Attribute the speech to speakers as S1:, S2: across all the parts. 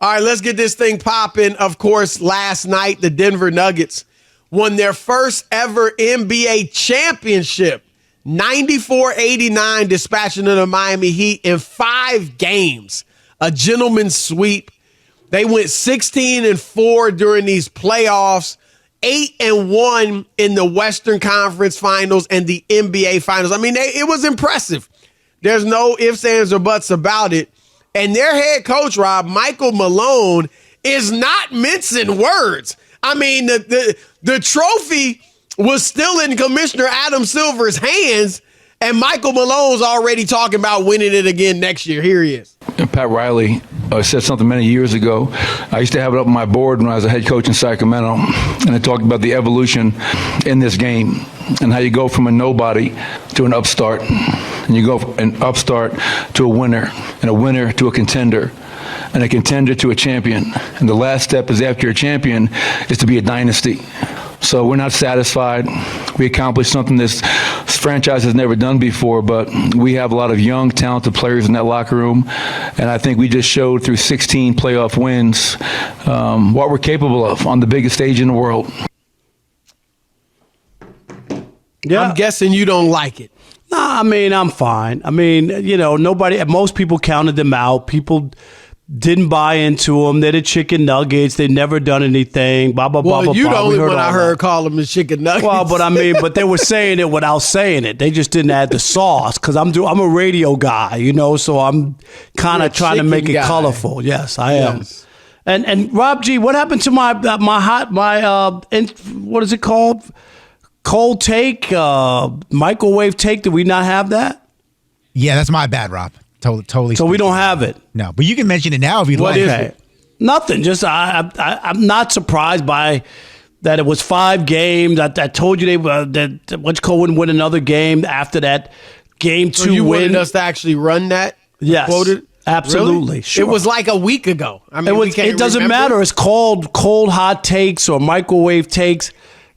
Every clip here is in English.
S1: All right, let's get this thing popping. Of course, last night, the Denver Nuggets won their first ever NBA championship, 94-89, dispatching of the Miami Heat in 5 games, a gentleman's sweep. They went 16-4 during these playoffs, 8-1 in the Western Conference Finals and the NBA Finals. I mean, it was impressive. There's no ifs, ands, or buts about it. And their head coach, Rob, Michael Malone, is not mincing words. I mean, the trophy was still in Commissioner Adam Silver's hands, and Michael Malone's already talking about winning it again next year. Here he is.
S2: Pat Riley said something many years ago. I used to have it up on my board when I was a head coach in Sacramento, and I talked about the evolution in this game and how you go from a nobody to an upstart, and you go from an upstart to a winner, and a winner to a contender, and a contender to a champion. And the last step is after you're a champion is to be a dynasty. So we're not satisfied. We accomplished something this franchise has never done before, but we have a lot of young, talented players in that locker room. And I think we just showed through 16 playoff wins what we're capable of on the biggest stage in the world.
S1: Yeah. I'm guessing you don't like it.
S3: Nah, I mean, I'm fine. I mean, most people counted them out. People didn't buy into them. They're the chicken nuggets. They never done anything. Blah, blah, blah, blah.
S1: You the only one I heard call them the chicken nuggets.
S3: Well, but they were saying it without saying it. They just didn't add the sauce because I'm a radio guy, so I'm kind of trying to make it colorful. Yes, I am. Yes. And Rob G, what happened to my what is it called? Cold take, microwave take. Did we not have that?
S4: Yeah, that's my bad, Rob. Totally.
S3: So we don't have it.
S4: No, but you can mention it now if you'd like.
S3: What is it? Nothing. Just I'm not surprised by that. It was 5 games. I told you that wouldn't win another game after that game 2
S1: so you
S3: win.
S1: wanted us to actually run that?
S3: Yes.
S1: Quoted?
S3: Absolutely.
S1: Really?
S3: Sure.
S1: It was like a week ago. I mean,
S3: it doesn't matter. It's called cold hot takes or microwave takes.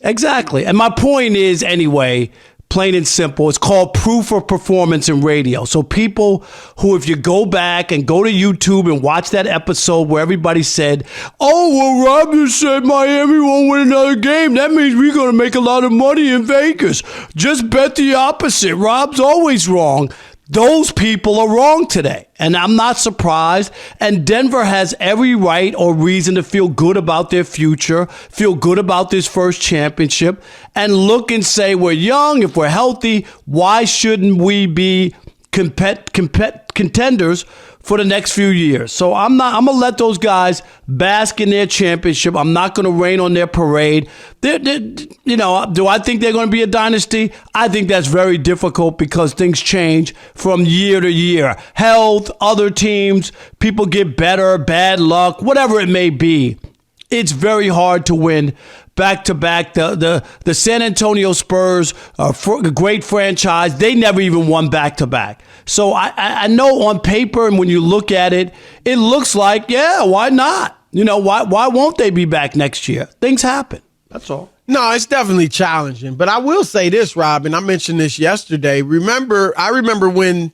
S3: Exactly. And my point is, anyway, plain and simple, it's called proof of performance in radio. So people who, if you go back and go to YouTube and watch that episode where everybody said, oh, well, Rob just said Miami won't win another game. That means we're going to make a lot of money in Vegas. Just bet the opposite. Rob's always wrong. Those people are wrong today, and I'm not surprised. And Denver has every right or reason to feel good about their future, feel good about this first championship, and look and say, we're young, if we're healthy, why shouldn't we be contenders for the next few years? So I'm going to let those guys bask in their championship. I'm not going to rain on their parade. Do I think they're going to be a dynasty? I think that's very difficult because things change from year to year. Health, other teams, people get better, bad luck, whatever it may be. It's very hard to win back-to-back. The San Antonio Spurs, a great franchise, they never even won back-to-back. So I know on paper and when you look at it, it looks like, yeah, why not? Why won't they be back next year? Things happen. That's all.
S1: No, it's definitely challenging. But I will say this, Rob, and I mentioned this yesterday. I remember when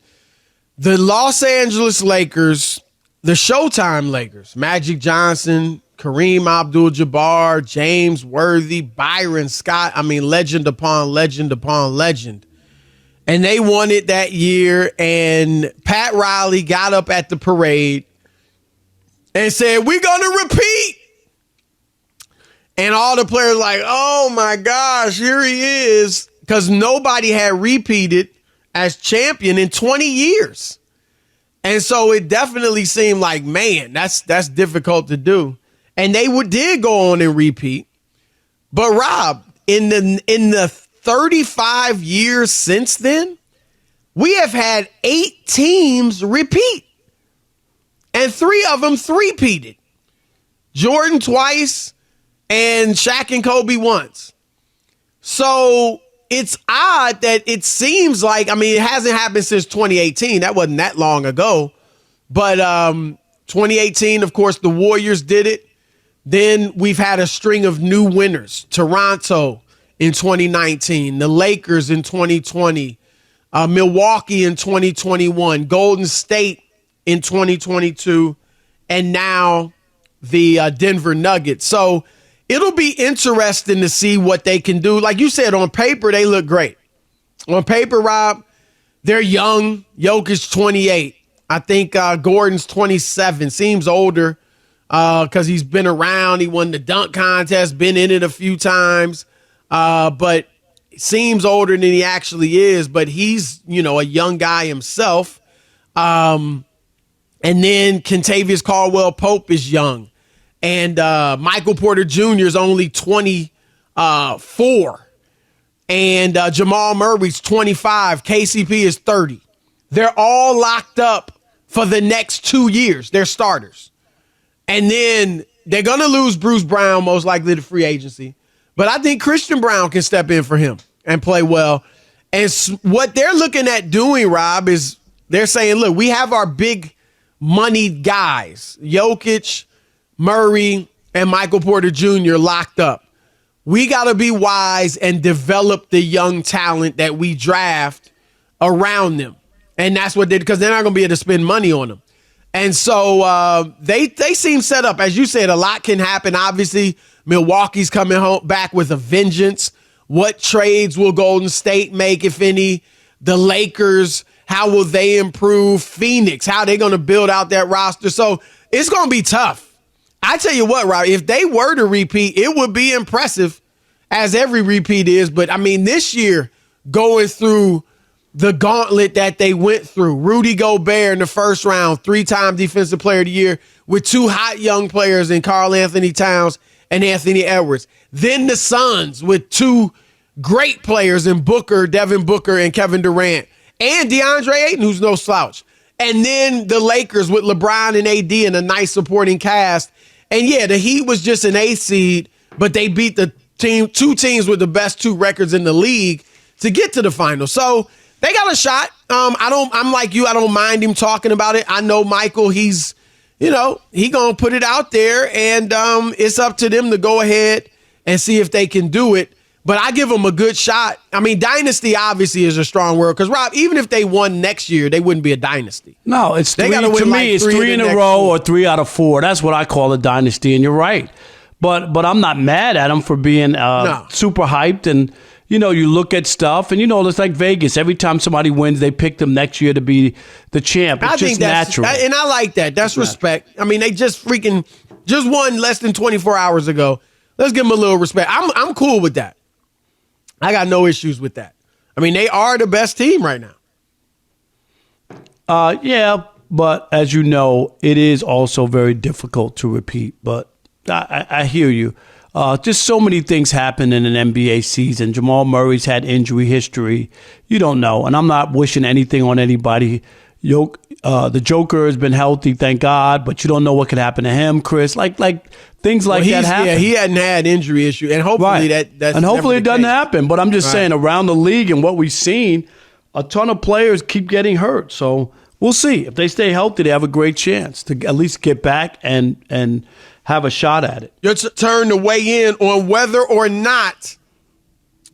S1: the Los Angeles Lakers, the Showtime Lakers, Magic Johnson, Kareem Abdul-Jabbar, James Worthy, Byron Scott, legend upon legend upon legend. And they won it that year, and Pat Riley got up at the parade and said, we're going to repeat. And all the players like, oh, my gosh, here he is, because nobody had repeated as champion in 20 years. And so it definitely seemed like, man, that's difficult to do. And they did go on and repeat. But Rob, in the 35 years since then, we have had 8 teams repeat. And 3 of them three-peated. Jordan twice and Shaq and Kobe once. So it's odd that it seems like, it hasn't happened since 2018. That wasn't that long ago. But 2018, of course, the Warriors did it. Then we've had a string of new winners. Toronto in 2019, the Lakers in 2020, Milwaukee in 2021, Golden State in 2022, and now the Denver Nuggets. So it'll be interesting to see what they can do. Like you said, on paper, they look great. On paper, Rob, they're young. Jokic 28. I think Gordon's 27. Seems older because he's been around. He won the dunk contest, been in it a few times, but seems older than he actually is. But he's, a young guy himself. And then Kentavious Caldwell-Pope is young. And Michael Porter Jr. is only 24. And Jamal Murray's 25. KCP is 30. They're all locked up for the next 2 years. They're starters. And then they're going to lose Bruce Brown, most likely to free agency. But I think Christian Brown can step in for him and play well. And what they're looking at doing, Rob, is they're saying, look, we have our big moneyed guys, Jokic, Murray, and Michael Porter Jr. locked up. We got to be wise and develop the young talent that we draft around them. And that's what they, because they're not going to be able to spend money on them. And so they seem set up. As you said, a lot can happen. Obviously, Milwaukee's coming home back with a vengeance. What trades will Golden State make, if any? The Lakers, how will they improve? Phoenix, how are they going to build out that roster? So it's going to be tough. I tell you what, Rob, if they were to repeat, it would be impressive, as every repeat is. But, I mean, this year, going through the gauntlet that they went through, Rudy Gobert in the first round, 3-time Defensive Player of the Year, with 2 hot young players in Karl Anthony Towns and Anthony Edwards. Then the Suns with 2 great players in Booker, Devin Booker, and Kevin Durant, and DeAndre Ayton, who's no slouch. And then the Lakers with LeBron and AD and a nice supporting cast. And yeah, the Heat was just an 8th seed, but they beat the 2 teams with the best 2 records in the league to get to the final. So they got a shot. I'm like you. I don't mind him talking about it. I know Michael, he's, he going to put it out there, and it's up to them to go ahead and see if they can do it. But I give them a good shot. I mean, dynasty obviously is a strong word, because, Rob, even if they won next year, they wouldn't be a dynasty.
S3: No, it's
S1: they
S3: three.
S1: gotta win
S3: To me,
S1: like
S3: it's 3 in a row or 3 out of 4. That's what I call a dynasty, and you're right. But I'm not mad at them for being super hyped. And, you look at stuff, and, it's like Vegas. Every time somebody wins, they pick them next year to be the champ. It's just natural.
S1: And I like that. That's respect. I mean, they just won less than 24 hours ago. Let's give them a little respect. I'm cool with that. I got no issues with that. I mean, they are the best team right now.
S3: Yeah, but as you know, it is also very difficult to repeat. But I hear you. Just so many things happen in an NBA season. Jamal Murray's had injury history. You don't know. And I'm not wishing anything on anybody. The Joker has been healthy, thank God, but you don't know what could happen to him, Chris. Like things like that happen.
S1: Yeah, he hadn't had injury issue, and hopefully that's
S3: and hopefully it doesn't
S1: case.
S3: happen. But I'm just saying, around the league and what we've seen, a ton of players keep getting hurt. So we'll see. If they stay healthy, they have a great chance to at least get back and have a shot at it.
S1: Your turn to weigh in on whether or not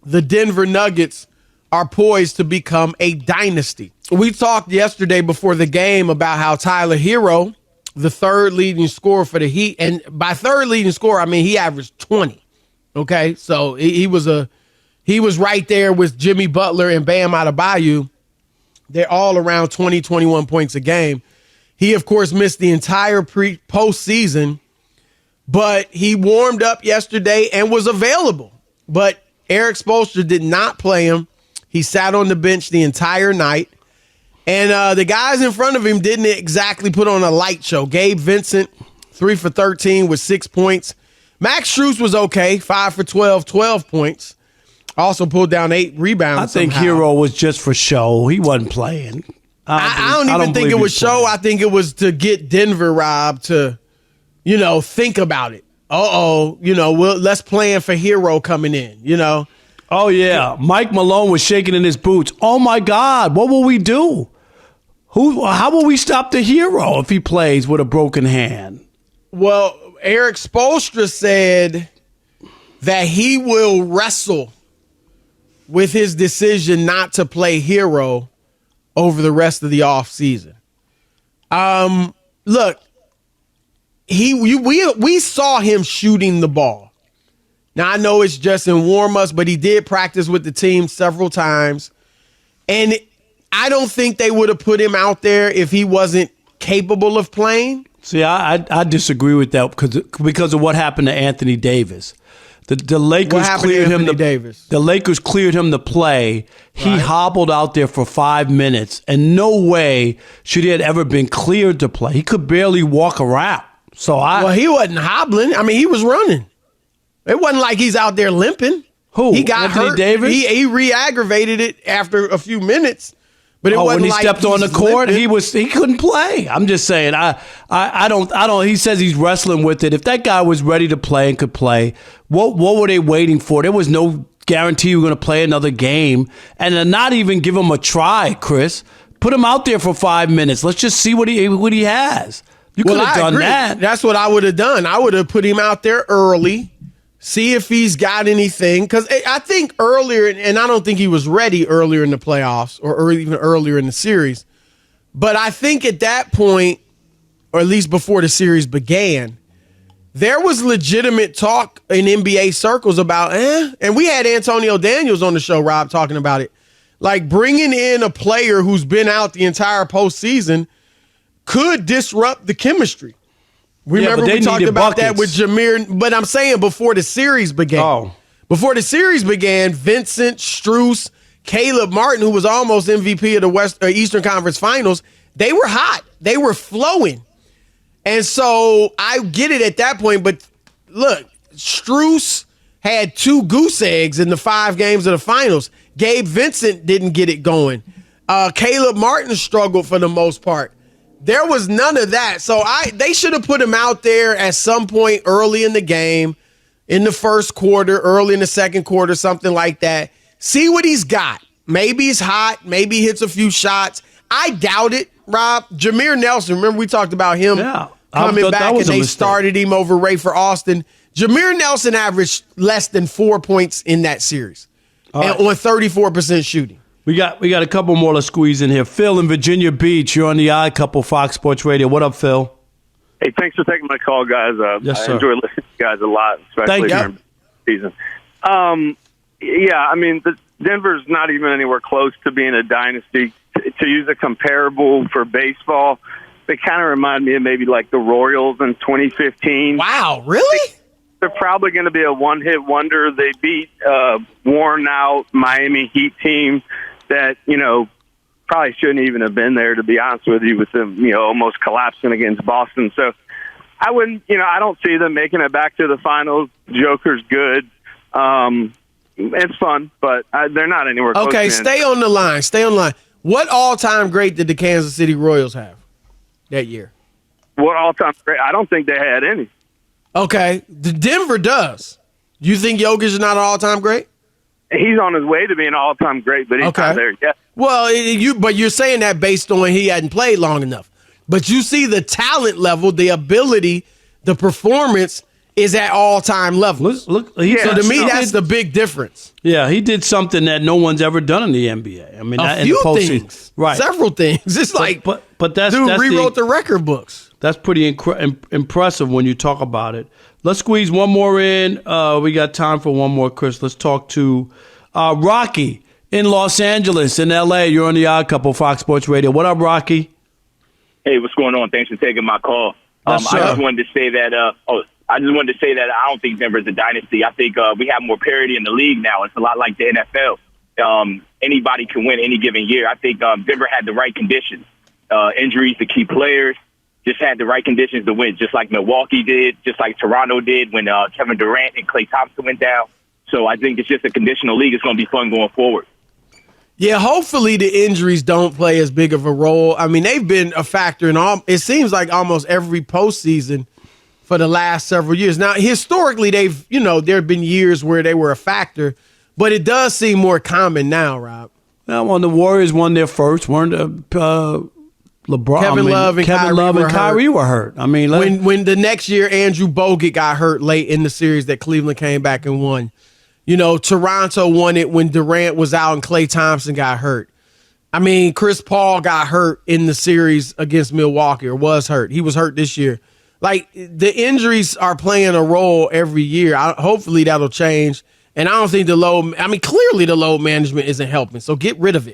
S1: the Denver Nuggets are poised to become a dynasty. We talked yesterday before the game about how Tyler Hero, the 3rd leading scorer for the Heat, and by 3rd leading scorer, I mean he averaged 20. Okay, so he was right there with Jimmy Butler and Bam Adebayo. They're all around 20, 21 points a game. He, of course, missed the entire postseason, but he warmed up yesterday and was available. But Eric Spoelstra did not play him. He sat on the bench the entire night. And the guys in front of him didn't exactly put on a light show. Gabe Vincent, 3 for 13 with 6 points. Max Strus was okay, 5 for 12, 12 points. Also pulled down 8 rebounds.
S3: I think
S1: somehow.
S3: Hero was just for show. He wasn't playing.
S1: I don't even think it was show. I think it was to get Denver, Rob, to, think about it. Let's plan for Hero coming in,
S3: Oh, yeah. Mike Malone was shaking in his boots. Oh, my God. What will we do? How will we stop the Hero if he plays with a broken hand?
S1: Well, Eric Spoelstra said that he will wrestle with his decision not to play Hero over the rest of the offseason. Look, we saw him shooting the ball. Now I know it's just in warm-ups, but he did practice with the team several times. And I don't think they would have put him out there if he wasn't capable of playing.
S3: See, I disagree with that because of what happened to Anthony Davis. The Lakers cleared him the Lakers cleared him to play. He hobbled out there for 5 minutes, and no way should he had ever been cleared to play. He could barely walk around. Well,
S1: he wasn't hobbling. I mean, he was running. It wasn't like he's out there limping.
S3: Who?
S1: He got
S3: Anthony
S1: hurt.
S3: Davis?
S1: He re-aggravated it after a few minutes. But it wasn't
S3: when he
S1: like
S3: stepped on the court,
S1: limping.
S3: he couldn't play. I'm just saying. I don't. He says he's wrestling with it. If that guy was ready to play and could play, what were they waiting for? There was no guarantee you were going to play another game, and to not even give him a try, Chris. Put him out there for 5 minutes. Let's just see what he has. You could have done that.
S1: That's what I would have done. I would have put him out there early. See if he's got anything. Because I think earlier, and I don't think he was ready earlier in the playoffs or even earlier in the series. But I think at that point, or at least before the series began, there was legitimate talk in NBA circles about, and we had Antonio Daniels on the show, Rob, talking about it. Like bringing in a player who's been out the entire postseason could disrupt the chemistry. Remember we talked about that with Jameer, but I'm saying before the series began. Before the series began, Vincent, Strus, Caleb Martin, who was almost MVP of the Eastern Conference Finals, they were hot. They were flowing. And so I get it at that point, but look, Strus had 2 goose eggs in the 5 games of the finals. Gabe Vincent didn't get it going. Caleb Martin struggled for the most part. There was none of that. So they should have put him out there at some point early in the game, in the first quarter, early in the second quarter, something like that. See what he's got. Maybe he's hot. Maybe he hits a few shots. I doubt it, Rob. Jameer Nelson, remember we talked about him coming back and they started him over Rafer Alston. Jameer Nelson averaged less than 4 points in that series on 34% shooting.
S3: We got a couple more to squeeze in here. Phil in Virginia Beach, you're on the Odd Couple, Fox Sports Radio. What up, Phil?
S5: Hey, thanks for taking my call, guys.
S3: Yes, sir.
S5: I enjoy listening to you guys a lot, especially during the season. I mean, Denver's not even anywhere close to being a dynasty. To use a comparable for baseball, they kind of remind me of maybe like the Royals in 2015.
S1: Wow, really?
S5: They're probably going to be a one-hit wonder. They beat worn-out Miami Heat team that, probably shouldn't even have been there, to be honest with you, with them, almost collapsing against Boston. So I wouldn't, I don't see them making it back to the finals. Joker's good. It's fun, but they're not anywhere close.
S1: Okay, stay on the line. What all-time great did the Kansas City Royals have that year?
S5: What all-time great? I don't think they had any.
S1: Okay, the Denver does. You think Jokic is not an all-time great?
S5: He's on his way to being an all-time great, but he's not there yet.
S1: Well, but you're saying that based on he hadn't played long enough. But you see the talent level, the ability, the performance is at all-time levels.
S3: Look,
S1: so to me, that's the big difference.
S3: Yeah, he did something that no one's ever done in the NBA. I mean,
S1: a few things,
S3: right?
S1: Several things. It's like,
S3: but that's
S1: rewrote the record books.
S3: That's pretty impressive when you talk about it. Let's squeeze one more in. We got time for one more, Chris. Let's talk to Rocky in Los Angeles, in L.A. You're on the Odd Couple, Fox Sports Radio. What up, Rocky?
S6: Hey, what's going on? Thanks for taking my call. I just wanted to say that. I I don't think Denver's a dynasty. I think we have more parity in the league now. It's a lot like the NFL. Anybody can win any given year. I think Denver had the right conditions. Injuries to key players. Just had the right conditions to win, just like Milwaukee did, just like Toronto did when Kevin Durant and Klay Thompson went down. So I think it's just a conditional league. It's going to be fun going forward.
S1: Yeah, hopefully the injuries don't play as big of a role. I mean, they've been a factor in it seems like almost every postseason for the last several years. Now, historically, there have been years where they were a factor, but it does seem more common now, Rob.
S3: Now, when the Warriors won their first, weren't LeBron, Kevin Love and Kyrie were hurt. I mean,
S1: when the next year Andrew Bogut got hurt late in the series that Cleveland came back and won. Toronto won it when Durant was out and Klay Thompson got hurt. I mean, Chris Paul got hurt in the series against Milwaukee, or was hurt. He was hurt this year Like, the injuries are playing a role every year. Hopefully that'll change. And I don't think clearly the load management isn't helping. So get rid of it.